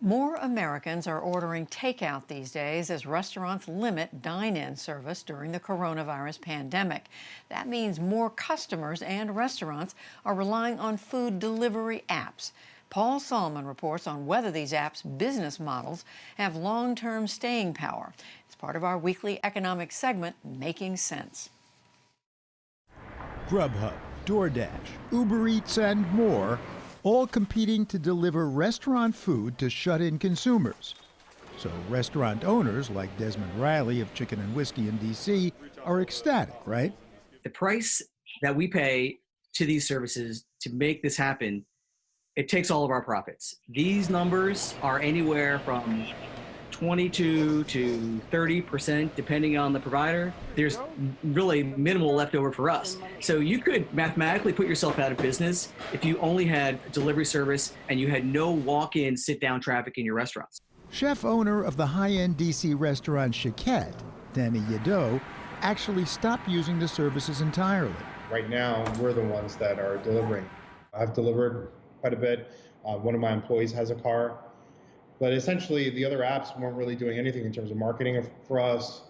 More Americans are ordering takeout these days as restaurants limit dine-in service during the coronavirus pandemic. That means more customers and restaurants are relying on food delivery apps. Paul Solman reports on whether these apps' business models have long-term staying power. It's part of our weekly economic segment, Making Sense. Grubhub, DoorDash, Uber Eats, and more, all competing to deliver restaurant food to shut-in consumers. So restaurant owners like Desmond Riley of Chicken and Whiskey in D.C. are ecstatic, right? The price that we pay to these services to make this happen, it takes all of our profits. These numbers are anywhere from 22 to 30%, depending on the provider. There's really minimal left over for us. So you could mathematically put yourself out of business if you only had a delivery service and you had no walk-in, sit-down traffic in your restaurants. Chef owner of the high-end D.C. restaurant Chiquette, Danny Yadeau, actually stopped using the services entirely. Right now, we're the ones that are delivering. I've delivered quite a bit. One of my employees has a car. But essentially, the other apps weren't really doing anything in terms of marketing for us.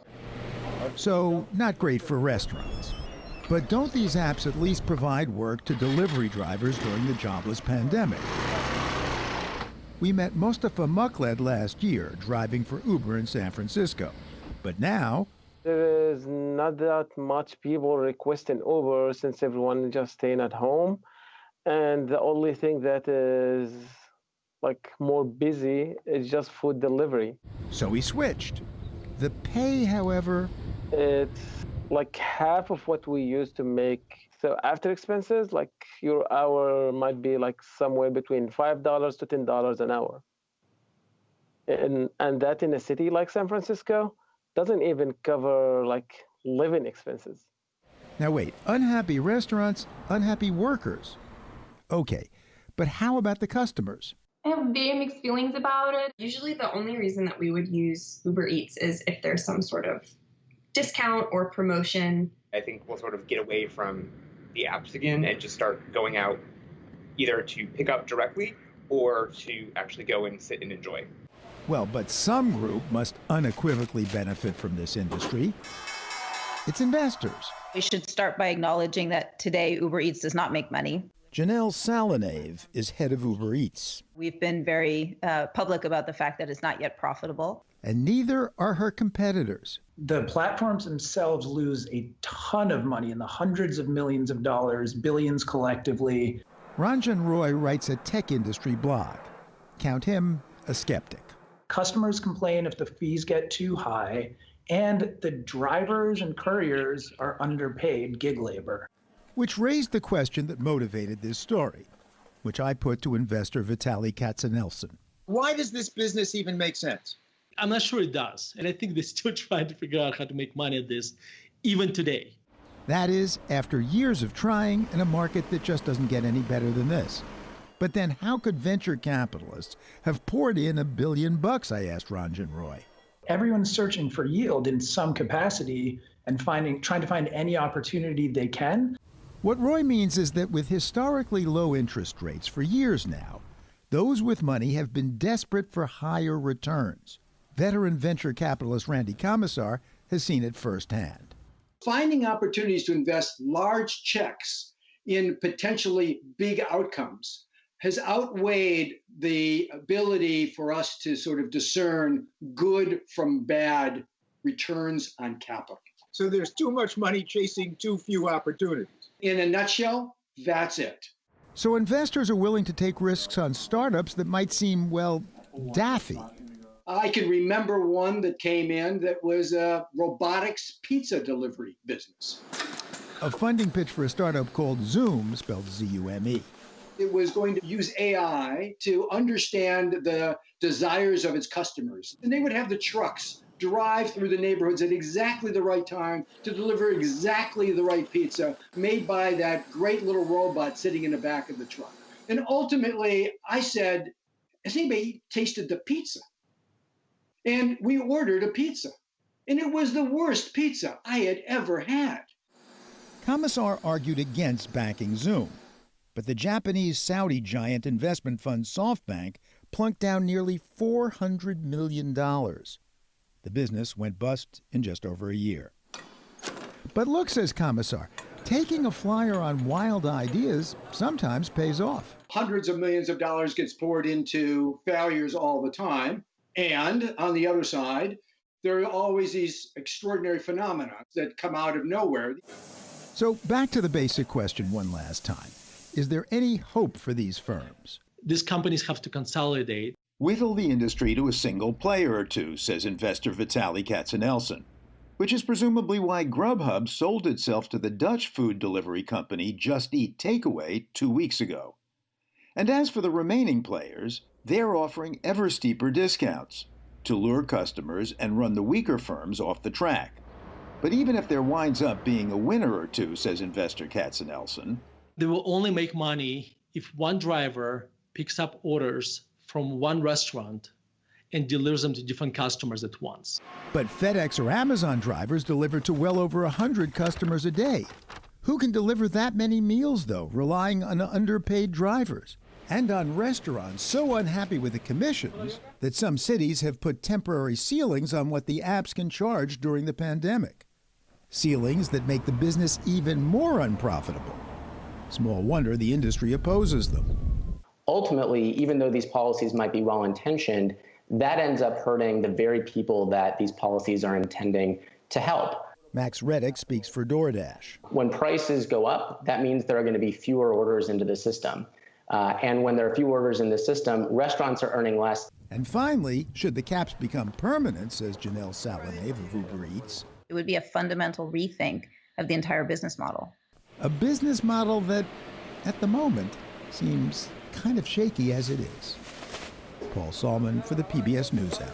So, not great for restaurants. But don't these apps at least provide work to delivery drivers during the jobless pandemic? We met Mustafa Mukled last year, driving for Uber in San Francisco. But now, there is not that much people requesting Uber since everyone is just staying at home. And the only thing that is more busy is just food delivery. So he switched. The pay, however, it's like half of what we used to make. So after expenses, your hour might be somewhere between $5 to $10 an hour. And that in a city like San Francisco doesn't even cover living expenses. Now wait, unhappy restaurants, unhappy workers. Okay, but how about the customers? I have very mixed feelings about it. Usually the only reason that we would use Uber Eats is if there's some sort of discount or promotion. I think we'll sort of get away from the apps again and just start going out either to pick up directly or to actually go and sit and enjoy. Well, but some group must unequivocally benefit from this industry. It's investors. We should start by acknowledging that today Uber Eats does not make money. Janelle Salanave is head of Uber Eats. We've been very public about the fact that it's not yet profitable. And neither are her competitors. The platforms themselves lose a ton of money in the hundreds of millions of dollars, billions collectively. Ranjan Roy writes a tech industry blog. Count him a skeptic. Customers complain if the fees get too high, and the drivers and couriers are underpaid gig labor. Which raised the question that motivated this story, which I put to investor Vitaly Katzenelson. Why does this business even make sense? I'm not sure it does. And I think they're still trying to figure out how to make money at this, even today. That is, after years of trying in a market that just doesn't get any better than this. But then how could venture capitalists have poured in $1 billion, I asked Ranjan Roy. Everyone's searching for yield in some capacity and trying to find any opportunity they can. What Roy means is that with historically low interest rates for years now, those with money have been desperate for higher returns. Veteran venture capitalist Randy Komisar has seen it firsthand. Finding opportunities to invest large checks in potentially big outcomes has outweighed the ability for us to sort of discern good from bad returns on capital. So there's too much money chasing too few opportunities. In a nutshell, that's it. So investors are willing to take risks on startups that might seem, well, daffy. I can remember one that came in that was a robotics pizza delivery business. A funding pitch for a startup called Zume, spelled Z-U-M-E. It was going to use AI to understand the desires of its customers. And they would have the trucks drive through the neighborhoods at exactly the right time to deliver exactly the right pizza made by that great little robot sitting in the back of the truck. And ultimately, I said, has anybody tasted the pizza? And we ordered a pizza. And it was the worst pizza I had ever had. Komisar argued against backing Zume, but the Japanese Saudi giant investment fund SoftBank plunked down nearly $400 million. The business went bust in just over a year. But look, says Commissar, taking a flyer on wild ideas sometimes pays off. Hundreds of millions of dollars gets poured into failures all the time. And on the other side, there are always these extraordinary phenomena that come out of nowhere. So back to the basic question one last time. Is there any hope for these firms? These companies have to consolidate. Whittle the industry to a single player or two, says investor Vitaly Katzenelson, which is presumably why Grubhub sold itself to the Dutch food delivery company Just Eat Takeaway 2 weeks ago. And as for the remaining players, they're offering ever steeper discounts to lure customers and run the weaker firms off the track. But even if there winds up being a winner or two, says investor Katzenelson, They will only make money if one driver picks up orders from one restaurant and delivers them to different customers at once. But FedEx or Amazon drivers deliver to well over 100 customers a day. Who can deliver that many meals, though, relying on underpaid drivers? And on restaurants so unhappy with the commissions that some cities have put temporary ceilings on what the apps can charge during the pandemic. Ceilings that make the business even more unprofitable. Small wonder the industry opposes them. Ultimately, even though these policies might be well-intentioned, that ends up hurting the very people that these policies are intending to help. Max Reddick speaks for DoorDash. When prices go up, that means there are going to be fewer orders into the system. And when there are fewer orders in the system, restaurants are earning less. And finally, should the caps become permanent, says Janelle Salanave of Uber Eats, It would be a fundamental rethink of the entire business model. a business model that, at the moment, seems kind of shaky as it is. Paul Salman for the PBS NewsHour.